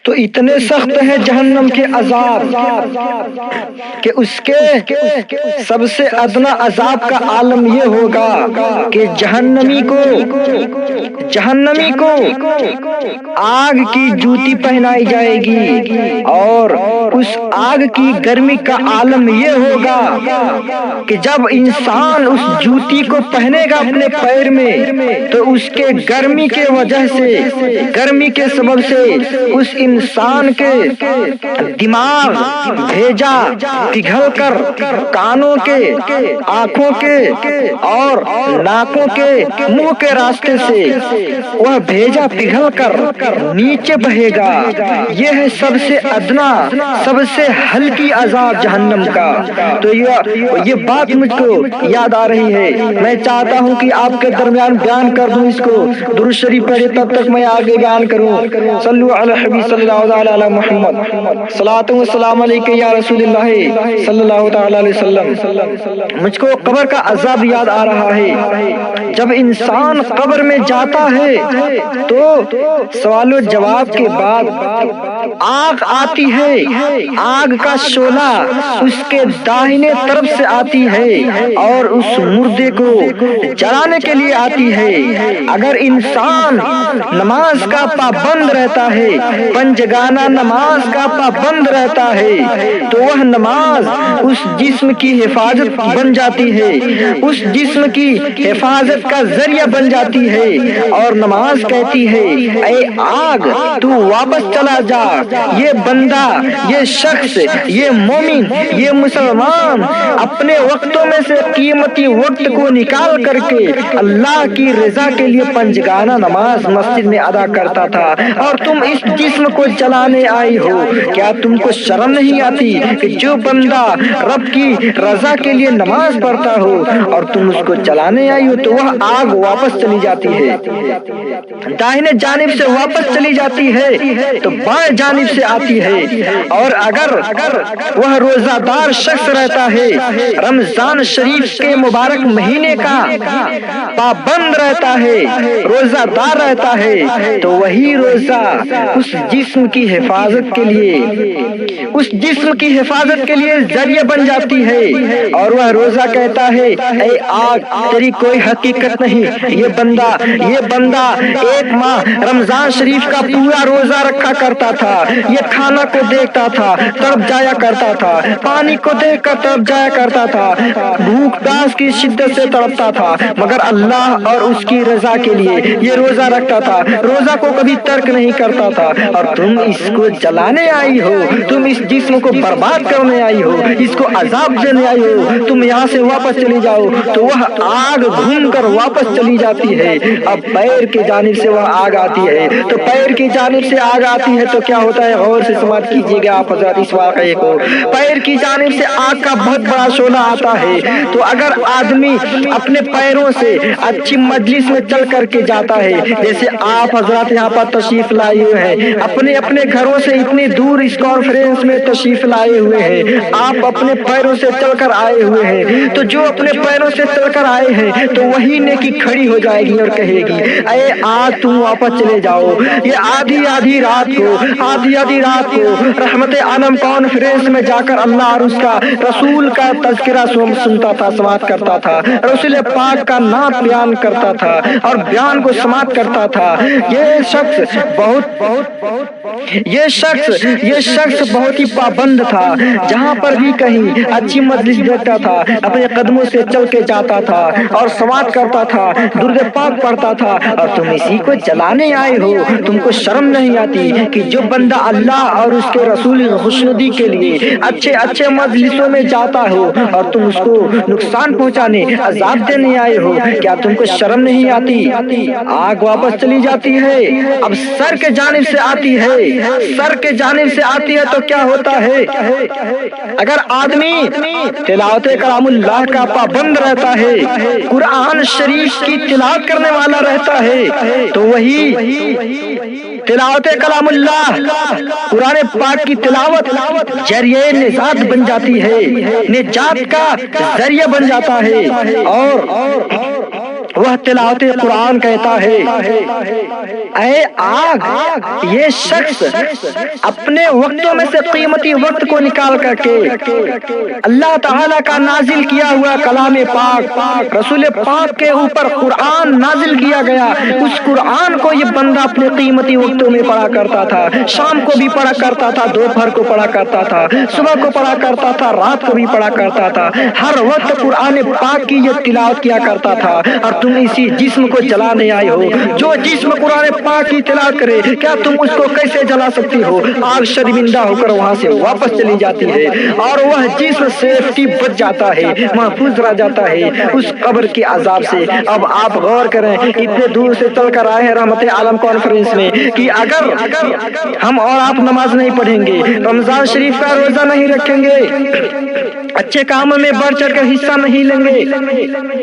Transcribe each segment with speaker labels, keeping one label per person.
Speaker 1: تو اتنے سخت ہے جہنم کے عذاب کہ اس کے سب سے ادنا عذاب کا عالم یہ ہوگا کہ جہنمی کو آگ کی جوتی پہنائی جائے گی، اور اس آگ کی گرمی کا عالم یہ ہوگا کہ جب انسان اس جوتی کو پہنے گا اپنے پیر میں تو اس کے گرمی کے وجہ سے، گرمی کے سبب سے اس انسان کے دماغ بھیجا پگھل کر کانوں کے، آنکھوں کے اور ناکوں کے، منہ کے راستے سے وہ بھیجا پگھل کر نیچے بہے گا۔ یہ ہے سب سے ادنا، سب سے ہلکی عذاب جہنم کا۔ تو یہ بات مجھ کو یاد آ رہی ہے، میں چاہتا ہوں کہ آپ کے درمیان بیان کر دوں اس کو۔ درود شریف پڑھے تب تک میں آگے بیان کروں۔ صلو علی الحبیب صلی اللہ علیہ محمد، صلاۃ و سلام علیک یا رسول اللہ صلی اللہ تعالی علیہ وسلم۔ مجھ کو قبر کا عذاب یاد آ رہا ہے۔ جب انسان قبر میں جاتا ہے تو سوال و جواب کے بعد آگ آتی ہے، آگ کا شعلہ اس کے داہنے طرف سے آتی ہے اور اس مردے کو جلانے کے لیے آتی ہے۔ اگر انسان نماز کا پابند رہتا ہے، پنجگانہ نماز کا پابند رہتا ہے، تو وہ نماز اس جسم کی حفاظت بن جاتی ہے، اس جسم کی حفاظت کا ذریعہ بن جاتی ہے، اور نماز کہتی ہے اے آگ تو واپس چلا جا۔ یہ بندہ، یہ شخص، یہ مومن، یہ مسلمان اپنے وقتوں میں سے قیمتی وقت کو نکال کر کے اللہ کی رضا کے لیے پنجگانہ نماز مسجد میں ادا کرتا تھا، اور تم اس جسم کو جلانے آئی ہو۔ کیا تم کو شرم نہیں آتی کہ جو بندہ رب کی رضا کے لیے نماز پڑھتا ہو اور تم اس کو جلانے آئی ہو؟ تو وہ آگ واپس چلی جاتی ہے، داہنے جانب سے واپس چلی جاتی ہے تو بائیں جانب سے آتی ہے۔ اور اگر وہ روزہ دار شخص رہتا ہے، رمضان شریف کے مبارک مہینے کا پابند رہتا ہے، روزہ دار رہتا ہے، تو وہی روزہ اس جسم کی حفاظت کے لیے، اس جسم کی حفاظت کے لیے ذریعہ بن جاتی ہے، اور وہ روزہ کہتا ہے اے آگ تیری کوئی حقیقت نہیں۔ یہ بندہ ایک ماہ رمضان شریف کا پورا روزہ رکھا کرتا تھا، یہ کھانا کو دیکھتا تھا تڑپ جایا کرتا تھا، پانی کو دیکھ کر تڑپ جایا کرتا تھا، بھوک پیاس کی شدت سے تڑپتا تھا، مگر اللہ اور اس کی رضا کے لیے یہ روزہ رکھتا تھا، روزہ کو کبھی ترک نہیں کرتا تھا۔ اور تم اس کو جلانے آئی ہو، تم اس جسم کو برباد کرنے آئی ہو، اس کو عذاب دینے آئی ہو، تم یہاں سے واپس چلی جاؤ۔ تو وہ آگ گھوم کر واپس چلی جاتی ہے۔ اب پیر کی جانب سے وہ آگ آتی ہے، تو پیر کی جانب سے آگ آتی ہے تو کیا ہوتا ہے؟ غور سے سماعت کیجیے گا آپ حضرات اس واقعے کو۔ پیر کی جانب سے آگ کا بہت بڑا شعلہ آتا ہے، تو اگر آدمی اپنے پیروں سے اچھی مجلس میں چل کر کے جاتا ہے، جیسے آپ حضرات یہاں پر تشریف لائے ہوئے ہیں، اپنے گھروں سے اتنی دور اس کانفرنس میں تشریف لائے ہوئے ہیں، آپ اپنے پیروں سے چل کر آئے ہوئے ہیں، تو جو اپنے پیروں سے چل کر آئے ہیں تو وہی نیکی کھڑی ہو جائے گی اور کہے گی اے آج تم واپس چلے جاؤ۔ یہ آدھی رات کو رحمت عالم کانفرنس میں جا کر اللہ اور اس کا رسول کا تذکرہ سنتا تھا، سماعت کرتا تھا، رسول پاک کا نام بیان کرتا تھا اور بیان کو سماعت کرتا تھا۔ یہ شخص بہت ہی پابند تھا، جہاں پر بھی کہیں اچھی مجلس دیکھتا تھا اپنے قدموں سے چل کے جاتا تھا اور سماعت کرتا تھا، درود پاک پڑھتا تھا، اور تم اسی کو جلانے آئے ہو۔ تم کو شرم نہیں آتی کہ جو بندہ اللہ اور اس کے رسول کی خوشنودی کے لیے اچھے مجلسوں میں جاتا ہو اور تم اس کو نقصان پہنچانے، عذاب دینے آئے ہو؟ کیا تم کو شرم نہیں آتی؟ آگ واپس چلی جاتی ہے، اب سر کے جانب سے آتی ہے تو کیا ہوتا ہے؟ اگر آدمی تلاوت کلام اللہ کا پابند رہتا ہے، قرآن شریف کی تلاوت کرنے والا رہتا ہے، تو وہی تلاوت کلام اللہ، قرآن پاک کی تلاوت ذریعہ نجات بن جاتی ہے، نجات کا ذریعہ بن جاتا ہے۔ وہ تلاوت قرآن کہتا ہے، اے آگ، یہ شخص اپنے وقتوں میں سے قیمتی وقت کو نکال کر کے اللہ تعالیٰ کا نازل کیا ہوا کلام پاک، رسول پاک کے اوپر قرآن نازل کیا گیا، اس قرآن کو یہ بندہ اپنے قیمتی وقتوں میں پڑھا کرتا تھا، شام کو بھی پڑھا کرتا تھا، دوپہر کو پڑھا کرتا تھا، صبح کو پڑھا کرتا تھا، رات کو بھی پڑھا کرتا تھا، ہر وقت قرآن پاک کی یہ تلاوت کیا کرتا تھا۔ اور تم اسی جسم کو جلانے آئے ہو، جو جسم قرآن پاک کی تلاوت کرے، کیا تم اس کو کیسے جلا سکتی ہو؟ آگ شرمندہ ہو کر وہاں سے واپس چلی جاتی ہے اور وہ جسم سیفٹی بچ جاتا ہے، محفوظ رہ جاتا ہے اس قبر کے عذاب سے۔ اب آپ غور کریں، اتنے دور سے چل کر آئے ہیں رحمت عالم کانفرنس میں کہ اگر ہم اور آپ نماز نہیں پڑھیں گے، رمضان شریف کا روزہ نہیں رکھیں گے، اچھے کاموں میں بڑھ چڑھ کر حصہ نہیں لیں گے،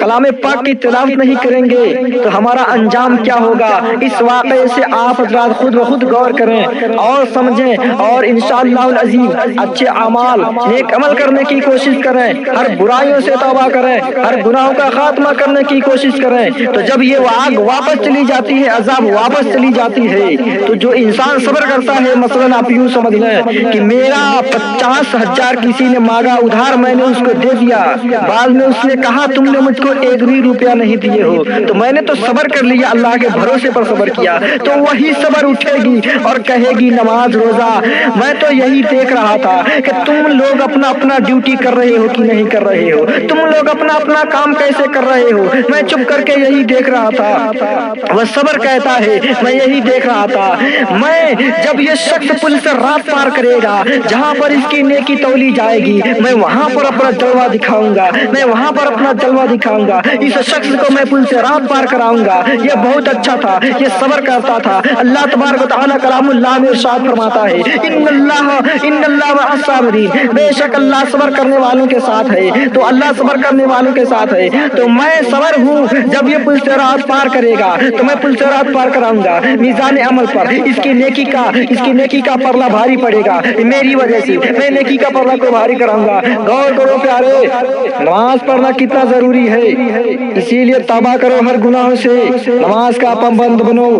Speaker 1: کلام پاک کی تلاوت نہیں کریں گے، تو ہمارا انجام کیا ہوگا؟ اس واقعے سے آپ حضرات خود بخود غور کریں اور سمجھیں، اور انشاءاللہ العزیز اچھے اعمال، نیک عمل کرنے کی کوشش کریں، ہر برائیوں سے توبہ کریں، ہر گناہوں کا خاتمہ کرنے کی کوشش کریں۔ تو جب یہ آگ واپس چلی جاتی ہے، عذاب واپس چلی جاتی ہے، تو جو انسان صبر کرتا ہے، مثلا آپ یوں سمجھ لیں کہ میرا 50,000 کسی نے مانگا ادھار، میں نے اس کو دے دیا، بعد میں اس نے کہا تم نے مجھ کو 1 بھی روپیہ نہیں دیے ہو، تو میں نے تو صبر کر لیا، اللہ کے بھروسے پر صبر کیا، تو وہی صبر اٹھے گی اور کہے گی نماز روزہ میں تو یہی دیکھ رہا تھا کہ تم لوگ اپنا اپنا ڈیوٹی کر رہے ہو کہ نہیں کر رہے ہو، تم لوگ اپنا اپنا کام کیسے کر رہے ہو، میں چپ کر کے یہی دیکھ رہا تھا۔ وہ صبر کہتا ہے میں یہی دیکھ رہا تھا، میں جب یہ شخص پل سے رات پار کرے گا، جہاں پر اس کی نیکی تولی جائے گی، میں وہاں پر اپنا جلوہ دکھاؤں گا، میں وہاں پر اپنا جلوہ دکھاؤں گا، اس شخص کو میں پل سے رات پار کراؤں گا، یہ بہت اچھا تھا، یہ صبر کرتا تھا۔ اللہ تبارک و تعالیٰ کلام اللہ میں ارشاد فرماتا ہے ان اللہ مع الصابرین، بے شک اللہ صبر کرنے والوں کے ساتھ ہے، تو اللہ صبر کرنے والوں کے ساتھ ہے، تو میں صبر ہوں، جب یہ پل سے رات پار کرے گا تو میں پل سے رات پار کراؤں گا، میزان عمل پر اس کی نیکی کا پرلا بھاری پڑے گا، میری وجہ سے میں نیکی کا پرلا کو بھاری کراؤں گا۔ غور کرو پیارے، نماز پڑھنا کتنا ضروری ہے، اسی لیے توبہ کرو ہر گناہوں سے، نماز کا پابند بنو۔